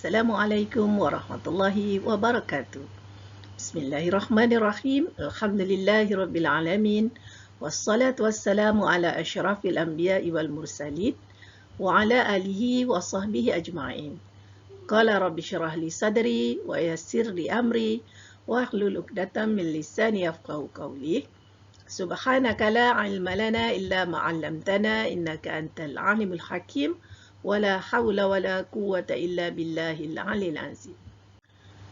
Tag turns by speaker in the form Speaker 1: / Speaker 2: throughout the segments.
Speaker 1: Assalamualaikum warahmatullahi wabarakatuh. Bismillahirrahmanirrahim. Alhamdulillahirabbil alamin. Wassalatu wassalamu ala asyrafil anbiya'i wal mursalin wa ala alihi wa sahbihi ajma'in. Qala rabbi shrah li sadri wa yassir li amri wa hlul 'uqdatam min lisani yafqahu qawli. Subhanaka la 'ilma lana illa ma 'allamtana innaka antal alimul hakim. Wala hawla wala quwwata illa billahil aliyil azim.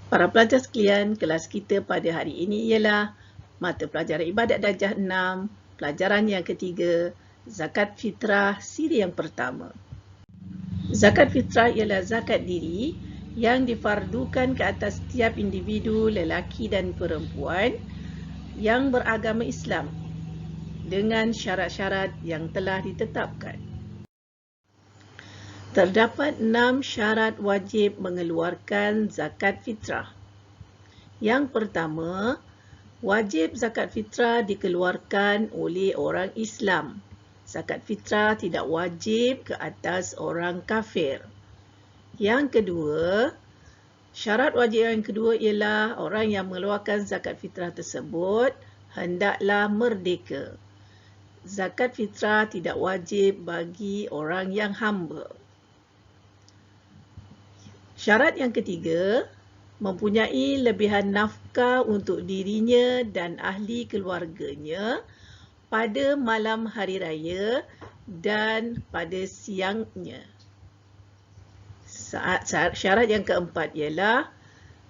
Speaker 1: Para pelajar sekalian, kelas kita pada hari ini ialah mata pelajaran ibadat darjah 6, pelajaran yang ketiga, zakat fitrah siri yang pertama. Zakat fitrah ialah zakat diri yang difardukan ke atas setiap individu lelaki dan perempuan yang beragama Islam dengan syarat-syarat yang telah ditetapkan. Terdapat 6 syarat wajib mengeluarkan zakat fitrah. Yang pertama, wajib zakat fitrah dikeluarkan oleh orang Islam. Zakat fitrah tidak wajib ke atas orang kafir. Yang kedua, syarat wajib yang kedua ialah orang yang mengeluarkan zakat fitrah tersebut hendaklah merdeka. Zakat fitrah tidak wajib bagi orang yang hamba. Syarat yang ketiga, mempunyai lebihan nafkah untuk dirinya dan ahli keluarganya pada malam hari raya dan pada siangnya. Syarat yang keempat ialah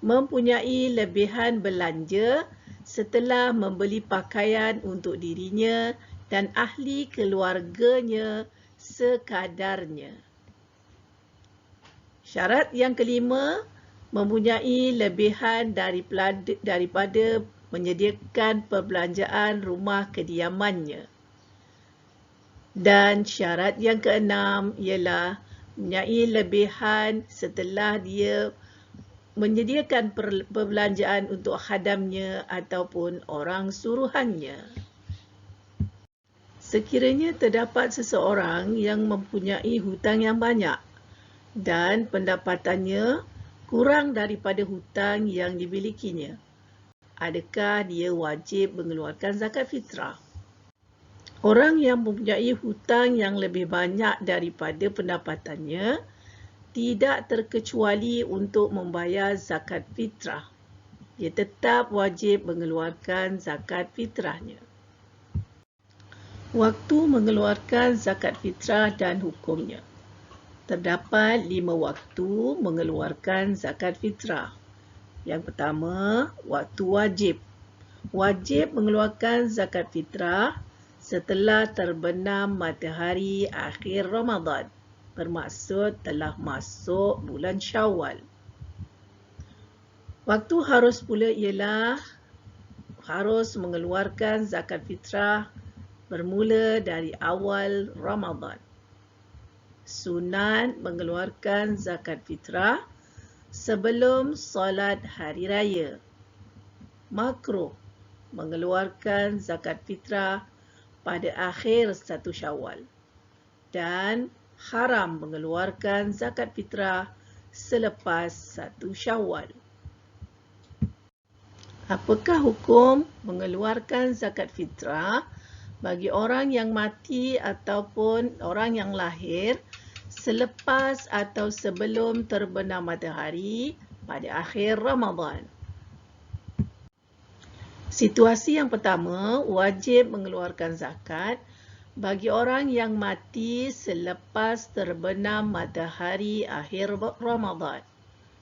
Speaker 1: mempunyai lebihan belanja setelah membeli pakaian untuk dirinya dan ahli keluarganya sekadarnya. Syarat yang kelima, mempunyai lebihan daripada menyediakan perbelanjaan rumah kediamannya. Dan syarat yang keenam ialah mempunyai lebihan setelah dia menyediakan perbelanjaan untuk khadamnya ataupun orang suruhannya. Sekiranya terdapat seseorang yang mempunyai hutang yang banyak dan pendapatannya kurang daripada hutang yang dimilikinya, adakah dia wajib mengeluarkan zakat fitrah? Orang yang mempunyai hutang yang lebih banyak daripada pendapatannya tidak terkecuali untuk membayar zakat fitrah. Dia tetap wajib mengeluarkan zakat fitrahnya. Waktu mengeluarkan zakat fitrah dan hukumnya. Terdapat 5 waktu mengeluarkan zakat fitrah. Yang pertama, waktu wajib. Wajib mengeluarkan zakat fitrah setelah terbenam matahari akhir Ramadan. Bermaksud telah masuk bulan Syawal. Waktu harus pula ialah harus mengeluarkan zakat fitrah bermula dari awal Ramadan. Sunat mengeluarkan zakat fitrah sebelum solat hari raya. Makruh mengeluarkan zakat fitrah pada akhir 1 Syawal. Dan haram mengeluarkan zakat fitrah selepas 1 Syawal. Apakah hukum mengeluarkan zakat fitrah bagi orang yang mati ataupun orang yang lahir selepas atau sebelum terbenam matahari pada akhir Ramadan? Situasi yang pertama, wajib mengeluarkan zakat bagi orang yang mati selepas terbenam matahari akhir Ramadan.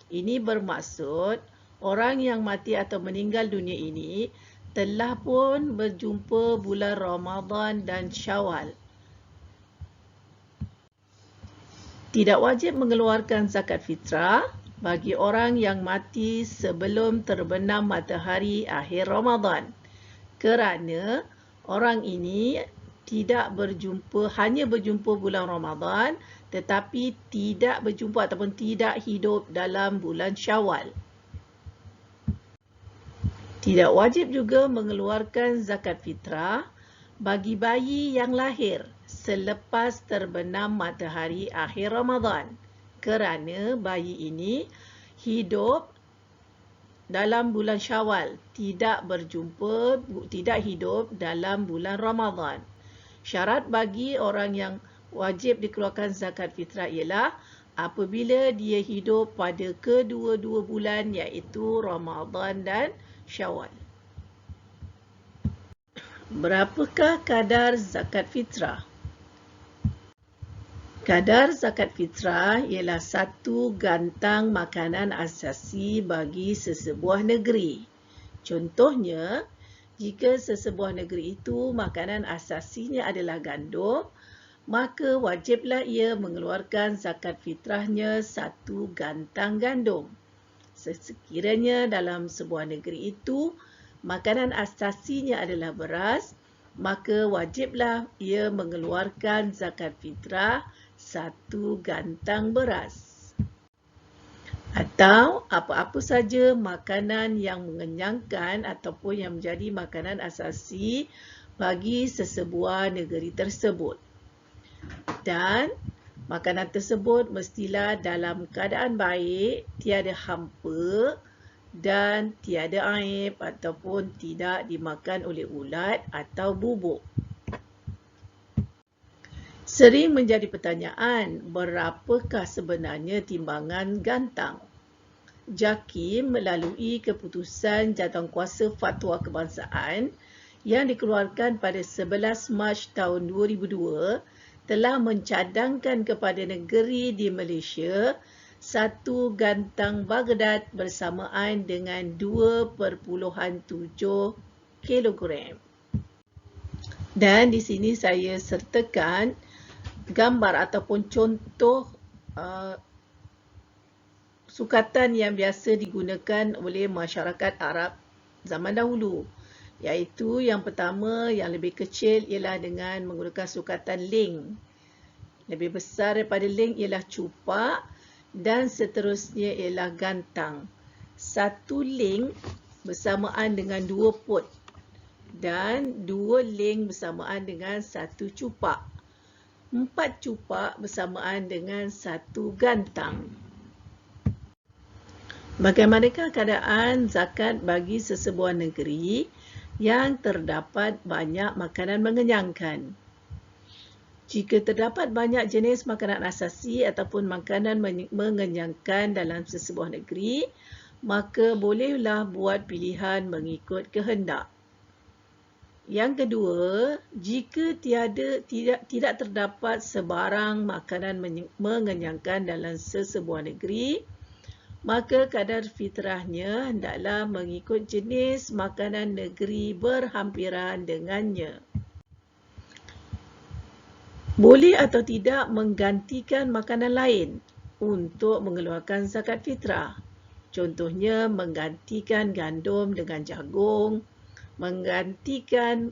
Speaker 1: Ini bermaksud orang yang mati atau meninggal dunia ini telah pun berjumpa bulan Ramadan dan Syawal. Tidak wajib mengeluarkan zakat fitrah bagi orang yang mati sebelum terbenam matahari akhir Ramadan, kerana orang ini hanya berjumpa bulan Ramadan tetapi tidak berjumpa ataupun tidak hidup dalam bulan Syawal. Tidak wajib juga mengeluarkan zakat fitrah bagi bayi yang lahir selepas terbenam matahari akhir Ramadan, kerana bayi ini hidup dalam bulan Syawal, tidak hidup dalam bulan Ramadan. Syarat bagi orang yang wajib dikeluarkan zakat fitrah ialah apabila dia hidup pada kedua-dua bulan iaitu Ramadan dan Syawal. Berapakah kadar zakat fitrah? Kadar zakat fitrah ialah 1 gantang makanan asasi bagi sesebuah negeri. Contohnya, jika sesebuah negeri itu makanan asasinya adalah gandum, maka wajiblah ia mengeluarkan zakat fitrahnya 1 gantang gandum. Sekiranya dalam sebuah negeri itu makanan asasinya adalah beras, maka wajiblah ia mengeluarkan zakat fitrah 1 gantang beras. Atau apa-apa saja makanan yang mengenyangkan ataupun yang menjadi makanan asasi bagi sesebuah negeri tersebut. Dan makanan tersebut mestilah dalam keadaan baik, tiada hampa dan tiada aib ataupun tidak dimakan oleh ulat atau bubuk. Sering menjadi pertanyaan, berapakah sebenarnya timbangan gantang? JAKIM melalui keputusan Jawatankuasa Fatwa Kebangsaan yang dikeluarkan pada 11 Mac tahun 2002 telah mencadangkan kepada negeri di Malaysia 1 gantang Baghdad bersamaan dengan 2.7 kilogram. Dan di sini saya sertakan gambar ataupun contoh sukatan yang biasa digunakan oleh masyarakat Arab zaman dahulu. Iaitu yang pertama, yang lebih kecil ialah dengan menggunakan sukatan ling. Lebih besar daripada ling ialah cupak dan seterusnya ialah gantang. 1 ling bersamaan dengan 2 pot dan 2 ling bersamaan dengan 1 cupak. 4 cupak bersamaan dengan 1 gantang. Bagaimanakah keadaan zakat bagi sesebuah negeri yang terdapat banyak makanan mengenyangkan? Jika terdapat banyak jenis makanan asasi ataupun makanan mengenyangkan dalam sesebuah negeri, maka bolehlah buat pilihan mengikut kehendak. Yang kedua, jika tidak terdapat sebarang makanan mengenyangkan dalam sesebuah negeri, maka kadar fitrahnya hendaklah mengikut jenis makanan negeri berhampiran dengannya. Boleh atau tidak menggantikan makanan lain untuk mengeluarkan zakat fitrah. Contohnya menggantikan gandum dengan jagung, menggantikan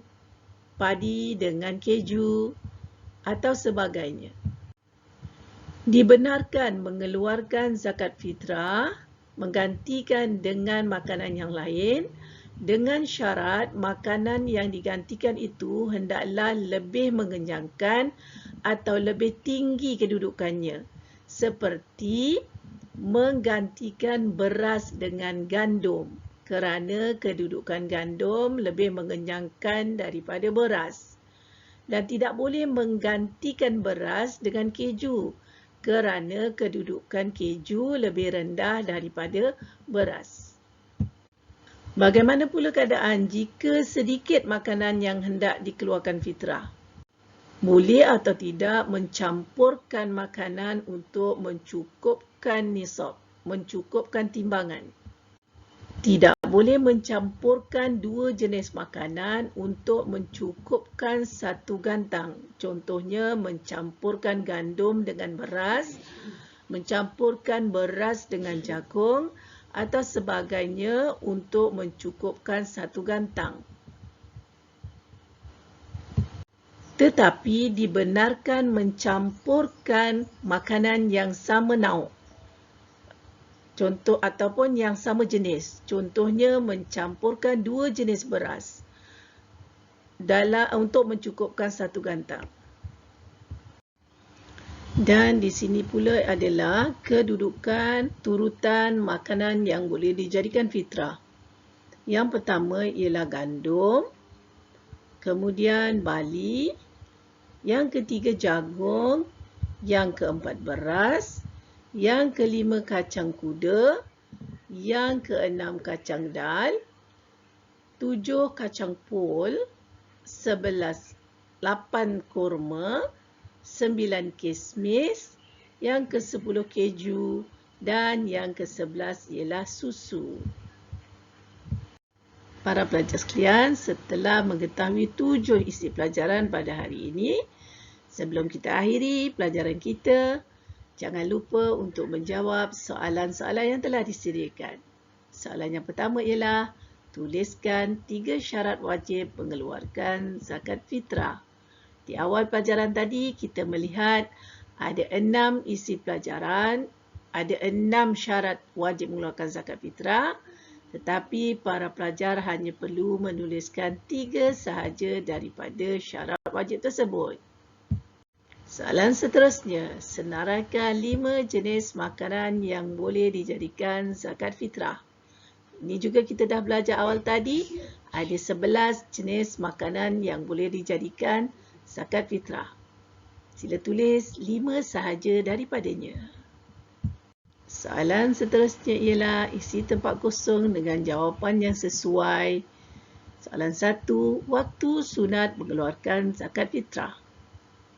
Speaker 1: padi dengan keju atau sebagainya. Dibenarkan mengeluarkan zakat fitrah, menggantikan dengan makanan yang lain, dengan syarat makanan yang digantikan itu hendaklah lebih mengenyangkan atau lebih tinggi kedudukannya, seperti menggantikan beras dengan gandum, kerana kedudukan gandum lebih mengenyangkan daripada beras. Dan tidak boleh menggantikan beras dengan keju, kerana kedudukan keju lebih rendah daripada beras. Bagaimana pula keadaan jika sedikit makanan yang hendak dikeluarkan fitrah? Boleh atau tidak mencampurkan makanan untuk mencukupkan nisab, mencukupkan timbangan? Tidak boleh mencampurkan 2 jenis makanan untuk mencukupkan 1 gantang. Contohnya mencampurkan gandum dengan beras, mencampurkan beras dengan jagung atau sebagainya untuk mencukupkan 1 gantang. Tetapi dibenarkan mencampurkan makanan yang sama nauk. Contoh ataupun yang sama jenis. Contohnya mencampurkan 2 jenis beras untuk mencukupkan 1 gantang. Dan di sini pula adalah kedudukan turutan makanan yang boleh dijadikan fitrah. Yang pertama ialah gandum, kemudian barley, yang ketiga jagung, yang keempat beras, yang kelima kacang kuda, yang keenam kacang dal, 7 kacang pul, 8 kurma, 9 kismis, yang ke-10 keju dan yang ke-11 ialah susu. Para pelajar sekalian, setelah mengetahui 7 isi pelajaran pada hari ini, sebelum kita akhiri pelajaran kita, jangan lupa untuk menjawab soalan-soalan yang telah disediakan. Soalan yang pertama ialah, tuliskan 3 syarat wajib mengeluarkan zakat fitrah. Di awal pelajaran tadi, kita melihat ada 6 isi pelajaran, ada 6 syarat wajib mengeluarkan zakat fitrah, tetapi para pelajar hanya perlu menuliskan 3 sahaja daripada syarat wajib tersebut. Soalan seterusnya, senaraikan 5 jenis makanan yang boleh dijadikan zakat fitrah. Ini juga kita dah belajar awal tadi, ada 11 jenis makanan yang boleh dijadikan zakat fitrah. Sila tulis 5 sahaja daripadanya. Soalan seterusnya ialah isi tempat kosong dengan jawapan yang sesuai. Soalan 1, waktu sunat mengeluarkan zakat fitrah.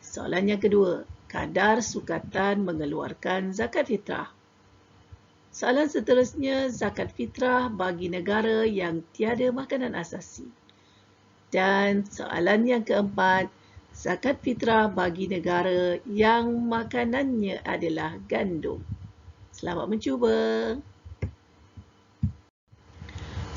Speaker 1: Soalan yang kedua, kadar sukatan mengeluarkan zakat fitrah. Soalan seterusnya, zakat fitrah bagi negara yang tiada makanan asasi. Dan soalan yang keempat, zakat fitrah bagi negara yang makanannya adalah gandum. Selamat mencuba.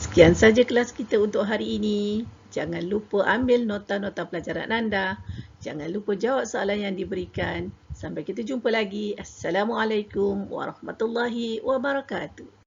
Speaker 1: Sekian saja kelas kita untuk hari ini. Jangan lupa ambil nota-nota pelajaran anda. Jangan lupa jawab soalan yang diberikan. Sampai kita jumpa lagi. Assalamualaikum warahmatullahi wabarakatuh.